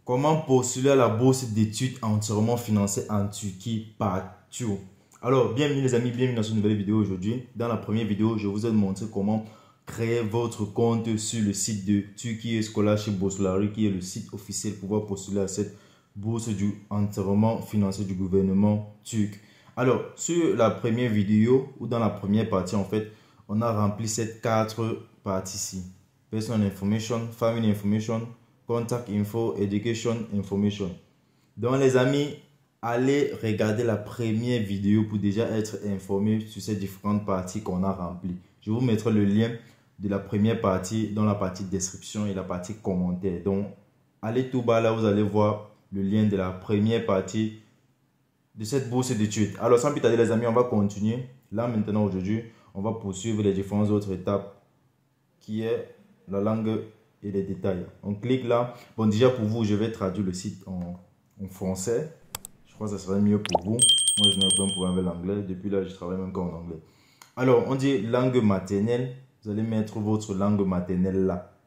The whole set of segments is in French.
Comment postuler à la bourse d'études entièrement financée en Turquie par TUO? Alors, bienvenue les amis, bienvenue dans cette nouvelle vidéo aujourd'hui. Dans la première vidéo, je vous ai montré comment créer votre compte sur le site de Turkey Scholarship Boursalary, qui est le site officiel pour pouvoir postuler à cette bourse entièrement financée du gouvernement turc. Alors, sur la première vidéo, ou dans la première partie en fait, on a rempli ces 4 parties-ci. Personal Information, Family Information, Contact Info, Education Information. Donc les amis, allez regarder la première vidéo pour déjà être informé sur ces différentes parties qu'on a remplies. Je vous mettrai le lien de la première partie dans la partie description et la partie commentaire. Donc allez tout bas là, vous allez voir le lien de la première partie de cette bourse d'études. Alors sans plus tarder les amis, on va continuer. Là maintenant aujourd'hui, on va poursuivre les différentes autres étapes qui est la langue et les détails. On clique là. Bon, déjà pour vous, je vais traduire le site en français. Je crois que ça serait mieux pour vous. Moi, je n'ai aucun problème avec l'anglais. Depuis là, je travaille même qu'en anglais. Alors, on dit langue maternelle. Vous allez mettre votre langue maternelle là.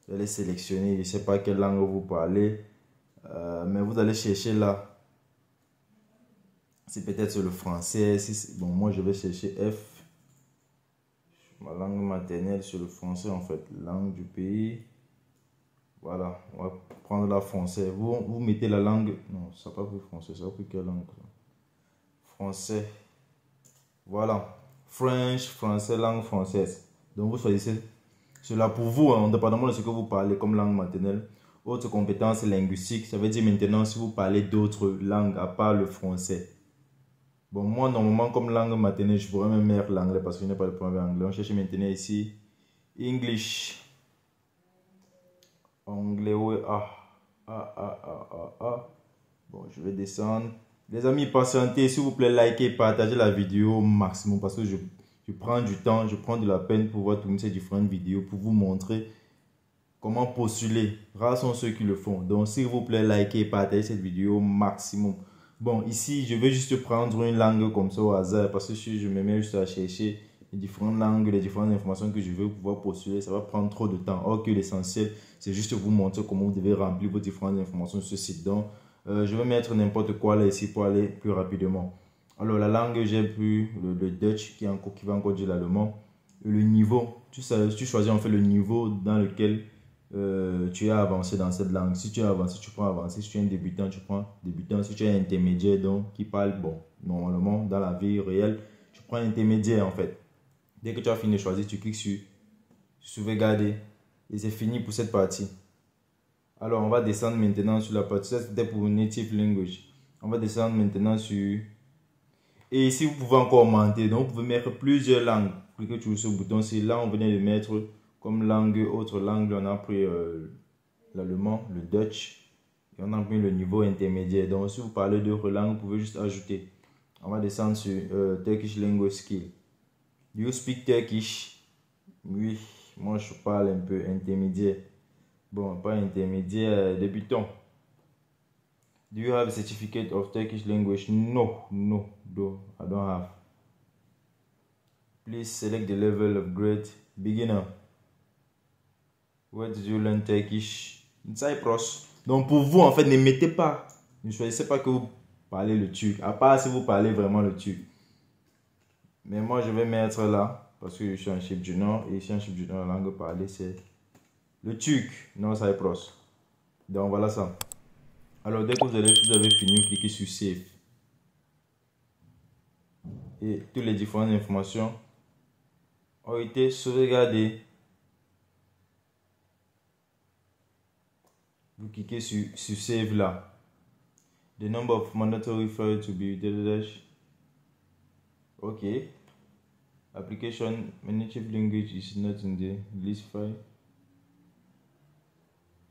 Vous allez sélectionner, je ne sais pas quelle langue vous parlez. Mais vous allez chercher là. C'est peut-être sur le français. Bon, moi, je vais chercher F. Ma langue maternelle sur le français en fait, langue du pays. Voilà, on va prendre la français. Vous mettez la langue, non, ça n'a pas pris français, ça a pris quelle langue? Français. Voilà, French, français, langue française. Donc vous choisissez cela pour vous, hein, indépendamment de ce que vous parlez comme langue maternelle. Autre compétence linguistique, ça veut dire maintenant si vous parlez d'autres langues à part le français. Bon, moi, normalement, comme langue maternelle, je pourrais même mettre l'anglais parce que je n'ai pas de problème avec l'anglais. On cherche maintenant ici English. Anglais, oui. Bon, je vais descendre. Les amis, patientez, s'il vous plaît, likez, partagez la vidéo au maximum parce que je prends du temps, je prends de la peine pour voir tourner ces différentes vidéos pour vous montrer comment postuler. Rares sont ceux qui le font. Donc, s'il vous plaît, likez, partagez cette vidéo au maximum. Bon, ici, je vais juste prendre une langue comme ça au hasard parce que si je me mets juste à chercher les différentes langues, les différentes informations que je veux pouvoir postuler, ça va prendre trop de temps. Or que l'essentiel, c'est juste vous montrer comment vous devez remplir vos différentes informations sur ce site. Donc, je vais mettre n'importe quoi là ici pour aller plus rapidement. Alors, la langue, j'ai pris le Dutch qui va encore dire l'allemand. Le niveau, tu choisis en fait le niveau dans lequel tu as avancé dans cette langue. Si tu as avancé, tu prends avancé. Si tu es un débutant, tu prends débutant. Si tu es intermédiaire, donc qui parle, bon, normalement, dans la vie réelle, tu prends intermédiaire en fait. Dès que tu as fini de choisir, tu cliques sur sauvegarder. Et c'est fini pour cette partie. Alors, on va descendre maintenant sur la partie. Ça, c'était pour Native Language. On va descendre maintenant sur... Et ici, vous pouvez encore augmenter. Donc, vous pouvez mettre plusieurs langues. Cliquez sur ce bouton. C'est là, on venait de mettre comme langue, autre langue. On a pris l'allemand, le Dutch. Et on a pris le niveau intermédiaire. Donc, si vous parlez d'autres langues, vous pouvez juste ajouter. On va descendre sur Turkish Language Skill. Do you speak Turkish? Oui, moi je parle un peu intermédiaire. Bon, pas intermédiaire, débutant. Do you have a certificate of Turkish language? No, I don't have. Please select the level of grade. Beginner. Where did you learn Turkish? In Cyprus. Donc pour vous, en fait, ne mettez pas, ne choisissez pas que vous parlez le turc, à part si vous parlez vraiment le turc. Mais moi, je vais mettre là, parce que je suis en Chypre du Nord, et ici en Chypre du Nord, la langue parlée, c'est le turc, non Cyprus. Donc voilà ça. Alors dès que vous avez fini, vous cliquez sur Save. Et toutes les différentes informations ont été sauvegardées. Vous cliquez sur Save là. The number of mandatory files to be dash. Ok. Application native language is not in the list file.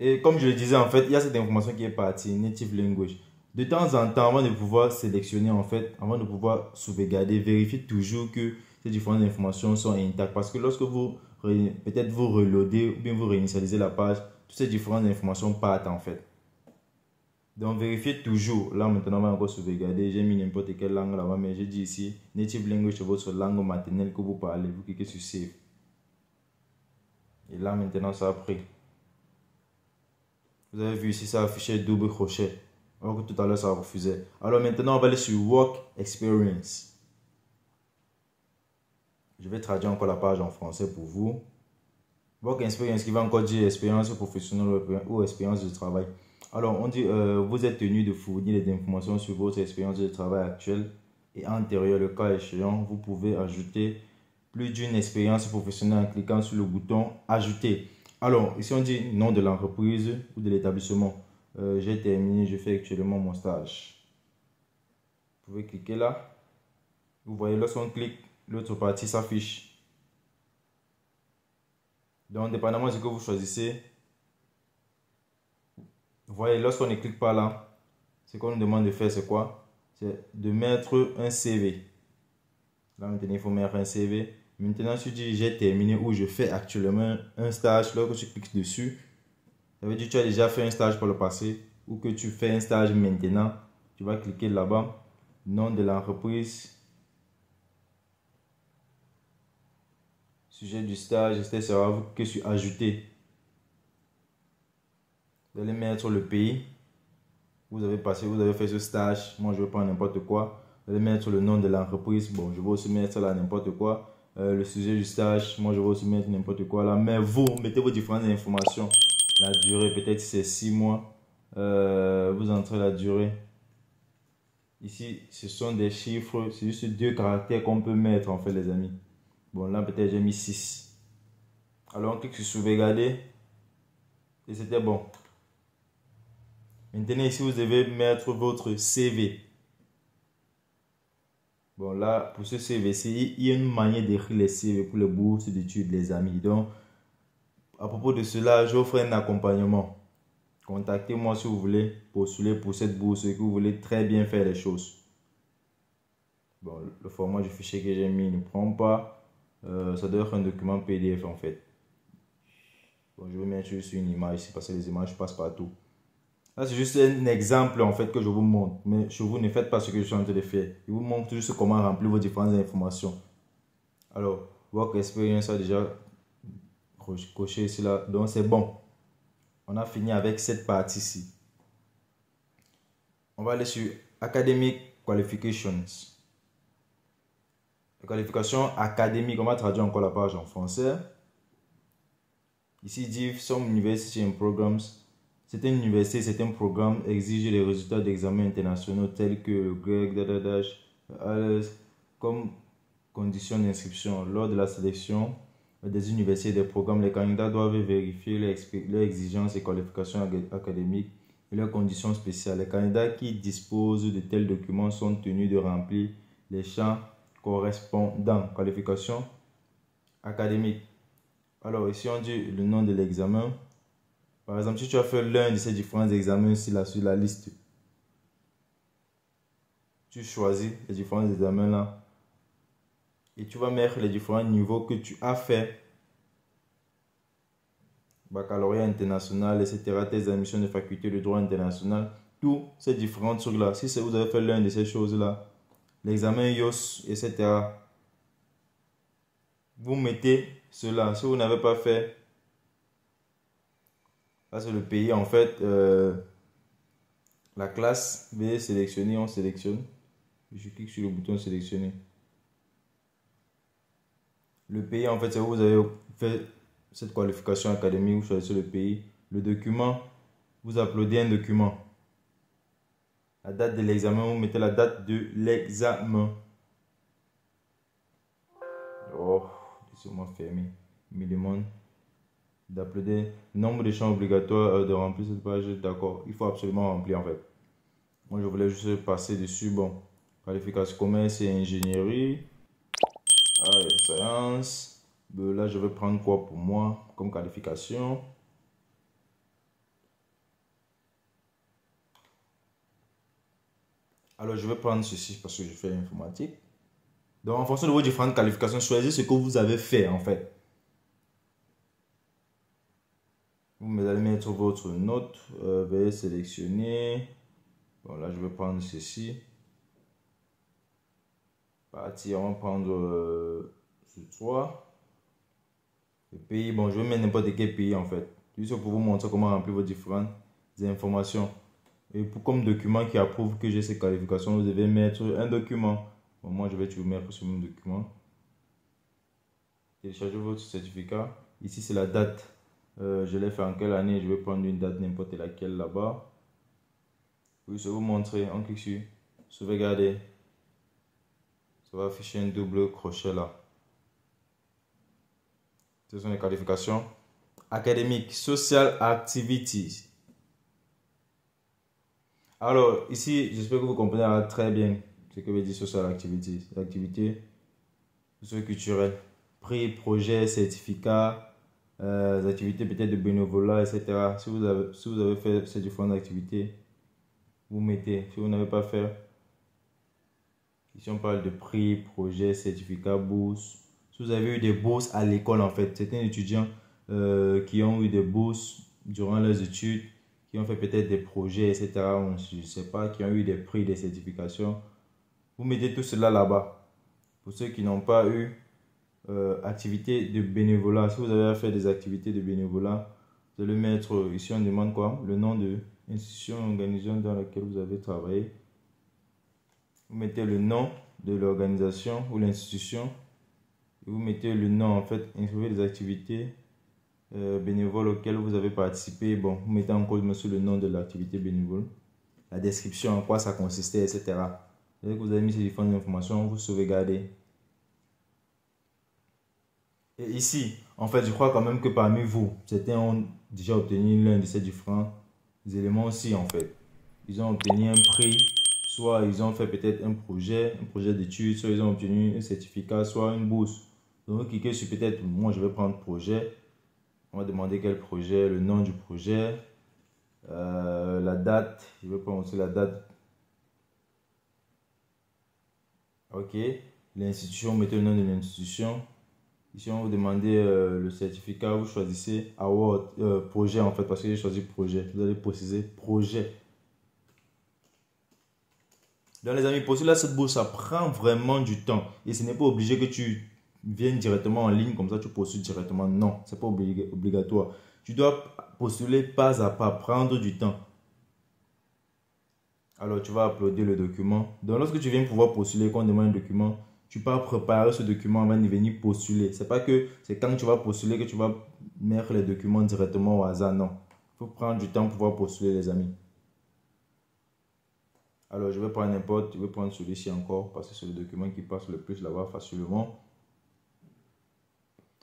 Et comme je le disais, en fait, il y a cette information qui est partie, native language. De temps en temps, avant de pouvoir sélectionner, en fait, avant de pouvoir sauvegarder, vérifiez toujours que ces différentes informations sont intactes. Parce que lorsque vous, peut-être vous reloadez ou bien vous réinitialisez la page, toutes ces différentes informations partent en fait. Donc vérifiez toujours. Là maintenant on va encore sauvegarder. J'ai mis n'importe quelle langue là-bas, mais j'ai dit ici native language, c'est votre langue maternelle que vous parlez. Vous cliquez sur save. Et là maintenant ça a pris. Vous avez vu ici, ça affichait double crochet. Alors que tout à l'heure, ça refusait. Alors maintenant, on va aller sur Work Experience. Je vais traduire encore la page en français pour vous. Work Experience qui va encore dire expérience professionnelle ou expérience de travail. Alors, on dit, vous êtes tenu de fournir des informations sur votre expérience de travail actuelle et antérieure. Le cas échéant, vous pouvez ajouter plus d'une expérience professionnelle en cliquant sur le bouton Ajouter. Alors, ici on dit nom de l'entreprise ou de l'établissement. J'ai terminé, je fais actuellement mon stage. Vous pouvez cliquer là. Vous voyez, lorsqu'on clique, l'autre partie s'affiche. Donc, dépendamment de ce que vous choisissez, vous voyez, lorsqu'on ne clique pas là, ce qu'on nous demande de faire, c'est quoi? C'est de mettre un CV. Là, maintenant, il faut mettre un CV. Maintenant, si tu dis j'ai terminé ou je fais actuellement un stage, lorsque tu cliques dessus, ça veut dire que tu as déjà fait un stage par le passé ou que tu fais un stage maintenant. Tu vas cliquer là-bas, nom de l'entreprise, sujet du stage, etc. Que sur ajouter. Vous allez mettre le pays. Vous avez passé, vous avez fait ce stage. Moi, je vais prendre n'importe quoi. Vous allez mettre le nom de l'entreprise. Bon, je vais aussi mettre là n'importe quoi. Le sujet du stage. Moi, je vais aussi mettre n'importe quoi là. Mais vous, mettez vos différentes informations. La durée, peut-être c'est 6 mois. Vous entrez la durée. Ici, ce sont des chiffres. C'est juste 2 caractères qu'on peut mettre en fait, les amis. Bon, là, peut-être j'ai mis 6. Alors, on clique sur sauvegarder. Et c'était bon. Maintenant, ici, vous devez mettre votre CV. Bon, là, pour ce CV-ci, il y a une manière d'écrire les CV pour les bourses d'études, les amis. Donc, à propos de cela, j'offre un accompagnement. Contactez-moi si vous voulez postuler pour cette bourse et que vous voulez très bien faire les choses. Bon, le format du fichier que j'ai mis ne prend pas. Ça doit être un document PDF en fait. Bon, je vais mettre juste une image ici parce que les images passent partout. Là, c'est juste un exemple en fait que je vous montre. Mais chez vous, ne faites pas ce que je suis en train de faire. Je vous montre juste comment remplir vos différentes informations. Alors, Work Experience a déjà coché ici là. Donc, c'est bon. On a fini avec cette partie-ci. On va aller sur Academic Qualifications. Les qualifications académiques, on va traduire encore la page en français. Ici, il dit Some university and programs. Certaines universités, certains programmes exigent les résultats d'examens internationaux tels que le GREC, comme condition d'inscription. Lors de la sélection des universités et des programmes, les candidats doivent vérifier leurs exigences et qualifications académiques et leurs conditions spéciales. Les candidats qui disposent de tels documents sont tenus de remplir les champs correspondants. Qualifications académiques. Alors ici, on dit le nom de l'examen. Par exemple, si tu as fait l'un de ces différents examens sur la liste, tu choisis les différents examens là et tu vas mettre les différents niveaux que tu as fait. Baccalauréat international, etc. Tes admissions de faculté de droit international. Tous ces différents trucs là. Si vous avez fait l'un de ces choses là, l'examen IOS, etc. Vous mettez cela. Si vous n'avez pas fait, là c'est le pays en fait. La classe, veuillez sélectionner, on sélectionne. Je clique sur le bouton sélectionner. Le pays, en fait, c'est où vous avez fait cette qualification académique, vous choisissez le pays. Le document, vous uploadez un document. La date de l'examen, vous mettez la date de l'examen. Oh, laissez-moi fermer. Il me demande d'uploader le nombre de champs obligatoires de remplir cette page. D'accord, il faut absolument remplir en fait. Moi, je voulais juste passer dessus. Bon, qualification commerce et ingénierie. Science. Là, je vais prendre quoi pour moi comme qualification? Alors, je vais prendre ceci parce que je fais informatique. Donc, en fonction de vos différentes qualifications, choisissez ce que vous avez fait en fait. Vous allez mettre votre note. Veuillez sélectionner. Bon, là, je vais prendre ceci. Partir, on va prendre ce 3. Le pays, bon, je vais mettre n'importe quel pays en fait. Juste pour vous montrer comment remplir vos différentes informations. Et comme document qui approuve que j'ai ces qualifications, vous devez mettre un document. Bon, moi, je vais toujours mettre ce même document. Téléchargez votre certificat. Ici, c'est la date. Je l'ai fait en quelle année? Je vais prendre une date n'importe laquelle là-bas. Oui, je vais vous montrer. On clique sur sauvegarder. Ça va afficher un double crochet là. Ce sont les qualifications académiques, social activities. Alors, ici, j'espère que vous comprenez très bien ce que veut dire social activities. Activités socio-culturelles, prix, projet, certificat, activités peut-être de bénévolat, etc. Si vous avez fait ces différentes activités, vous mettez. Si vous n'avez pas fait, ici on parle de prix, projet, certificat, bourse. Si vous avez eu des bourses à l'école, en fait, certains étudiants qui ont eu des bourses durant leurs études, qui ont fait peut-être des projets, etc. Je ne sais pas, qui ont eu des prix, des certifications. Vous mettez tout cela là-bas. Pour ceux qui n'ont pas eu activités de bénévolat, si vous avez fait des activités de bénévolat, vous allez mettre, ici on demande quoi? Le nom de l'institution organisation dans laquelle vous avez travaillé. Vous mettez le nom de l'organisation ou l'institution. Vous mettez le nom, en fait, inscrivez les activités bénévoles auxquelles vous avez participé. Bon, vous mettez encore monsieur le nom de l'activité bénévole, la description, en quoi ça consistait, etc. Dès que vous avez mis ces différentes informations, vous sauvegardez. Et ici, en fait, je crois quand même que parmi vous, certains ont déjà obtenu l'un de ces différents éléments aussi, en fait. Ils ont obtenu un prix, soit ils ont fait peut-être un projet d'études, soit ils ont obtenu un certificat, soit une bourse. Donc, vous cliquez sur peut-être, moi je vais prendre projet. On va demander quel projet, le nom du projet, la date. Je vais prendre aussi la date. Ok. L'institution, vous mettez le nom de l'institution. Ici, on va vous demander le certificat. Vous choisissez award, projet en fait, parce que j'ai choisi projet. Vous allez préciser projet. Donc, les amis, postuler à cette bourse, ça prend vraiment du temps. Et ce n'est pas obligé que tu viennes directement en ligne, comme ça tu postules directement. Non, ce n'est pas obligatoire. Tu dois postuler pas à pas, prendre du temps. Alors, tu vas uploader le document. Donc, lorsque tu viens pouvoir postuler, qu'on demande un document, tu peux préparer ce document avant de venir postuler. C'est pas que c'est quand tu vas postuler que tu vas mettre les documents directement au hasard. Non. Il faut prendre du temps pour pouvoir postuler, les amis. Alors, je vais prendre n'importe, je vais prendre celui-ci encore parce que c'est le document qui passe le plus là-bas facilement.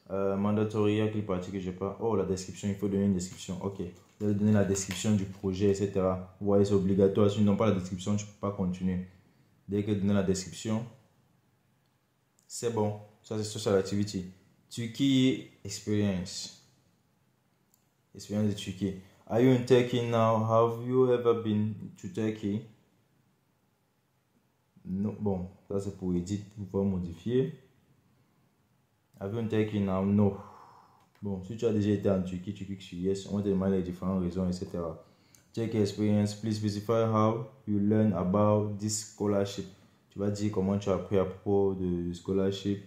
Mandatory, quelle partie que j'ai pas? Oh, la description, il faut donner une description. Ok. Vous allez donner la description du projet, etc. Vous voyez, c'est obligatoire. Si tu n'as pas la description, tu ne peux pas continuer. Dès que tu donnes la description, c'est bon. Ça, c'est social activity. Turkey experience. Expérience de Turquie. Are you in Turkey now? Have you ever been to Turkey? Non. Bon, ça c'est pour edit, pour pouvoir modifier. Have you in Turkey now? No. Bon, si tu as déjà été en Turquie, tu cliques sur yes. On va te demander les différentes raisons, etc. Turkey experience. Please specify how you learn about this scholarship. Tu vas dire comment tu as appris à propos de scholarship.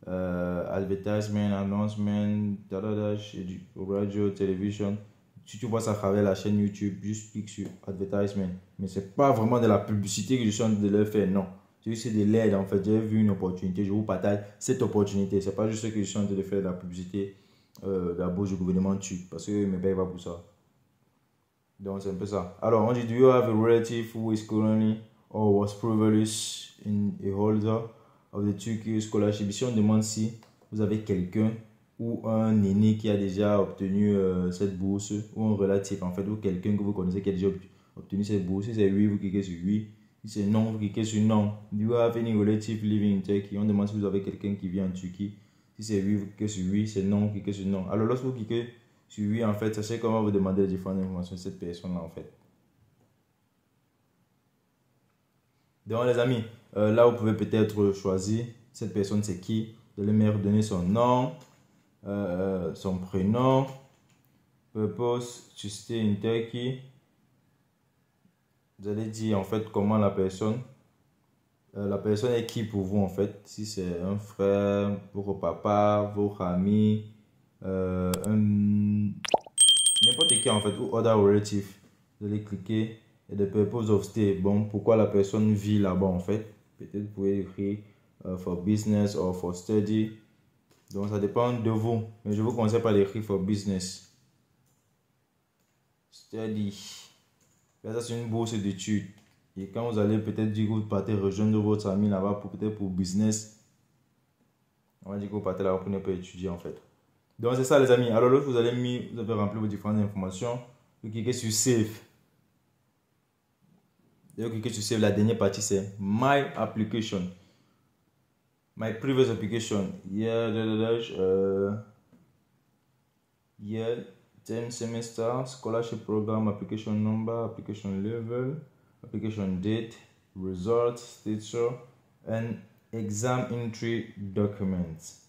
Advertisement, announcement, radio, télévision. Si tu vois ça à travers la chaîne YouTube, juste clique sur advertisement. Mais c'est pas vraiment de la publicité que je suis en train de leur faire, non. C'est de l'aide en fait. J'ai vu une opportunité, je vous partage cette opportunité. C'est pas juste que je suis en train de faire de la publicité de la bourse du gouvernement turc parce qu'ils ne me payent pas pour ça. Donc c'est un peu ça. Alors on dit, do you have a relative who is currently or was privileged in a holder of the Turkish scholarship? Ici on demande si vous avez quelqu'un ou un aîné qui a déjà obtenu cette bourse, ou un relatif en fait, ou quelqu'un que vous connaissez qui a déjà obtenu cette bourse. Si c'est oui, vous cliquez sur oui. Si c'est non, vous cliquez sur non. Do you have any relative living in Turkey? On demande si vous avez quelqu'un qui vit en Turquie. Si c'est oui, vous cliquez sur oui. C'est non, vous cliquez sur non. Alors lorsque vous cliquez sur oui, en fait, sachez comment vous demander les différentes informations de cette personne-là en fait. Donc les amis, là vous pouvez peut-être choisir cette personne c'est qui. Vous allez me donner son nom, son prénom, purpose to stay in Turkey. Vous allez dire en fait comment la personne est qui pour vous en fait. Si c'est un frère, votre papa, votre ami, n'importe qui en fait, ou other relative. Vous allez cliquer et the purpose of stay. Bon, pourquoi la personne vit là-bas en fait. Peut-être vous pouvez écrire for business or for study. Donc ça dépend de vous. Mais je vous conseille pas d'écrire for business. Study. Là, ça c'est une bourse d'études. Et quand vous allez peut-être dire que vous partez rejoindre votre ami là-bas pour peut-être pour business. On va dire que vous partez là-bas pour ne pas étudier en fait. Donc c'est ça les amis. Alors lorsque vous avez rempli vos différentes informations, vous cliquez sur Save. Et vous cliquez sur Save, la dernière partie c'est My Application. My previous application. Term semester, scholarship program, application number, application level, application date, results, teacher, and exam entry documents.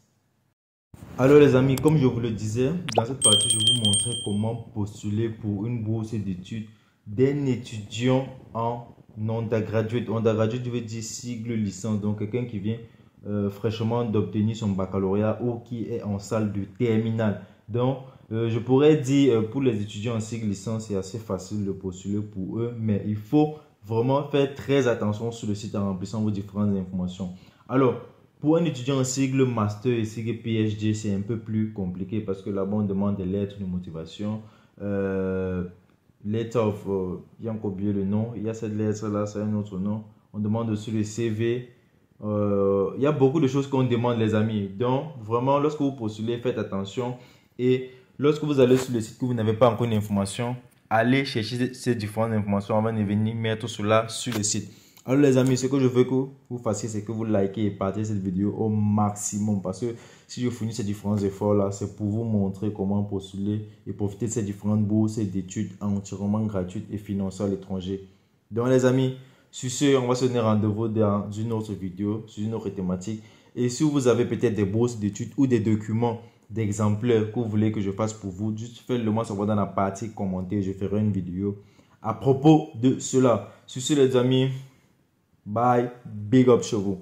Alors les amis, comme je vous le disais, dans cette partie, je vous montrais comment postuler pour une bourse d'études d'un étudiant en undergraduate. Undergraduate veut dire sigle licence, donc quelqu'un qui vient fraîchement d'obtenir son baccalauréat ou qui est en salle de terminale. Donc, je pourrais dire pour les étudiants en cycle licence, c'est assez facile de postuler pour eux, mais il faut vraiment faire très attention sur le site en remplissant vos différentes informations. Alors, pour un étudiant en cycle master et cycle PhD, c'est un peu plus compliqué parce que là-bas, on demande des lettres de motivation. Letter of, il y a encore oublié le nom, il y a cette lettre-là, c'est un autre nom. On demande aussi le CV. Il y a beaucoup de choses qu'on demande les amis. Donc, vraiment, lorsque vous postulez, faites attention. Et lorsque vous allez sur le site que vous n'avez pas encore d'informations, allez chercher ces différentes informations avant de venir mettre cela sur le site. Alors les amis, ce que je veux que vous fassiez, c'est que vous likez et partagez cette vidéo au maximum. Parce que si je fournis ces différents efforts là, c'est pour vous montrer comment postuler et profiter de ces différentes bourses d'études entièrement gratuites et financées à l'étranger. Donc les amis, sur ce, on va se donner rendez-vous dans une autre vidéo, sur une autre thématique. Et si vous avez peut-être des bourses d'études ou des documents d'exemplaires que vous voulez que je fasse pour vous, juste faites-le moi savoir dans la partie commentaire. Je ferai une vidéo à propos de cela. Sur ce les amis, bye, big up chez vous.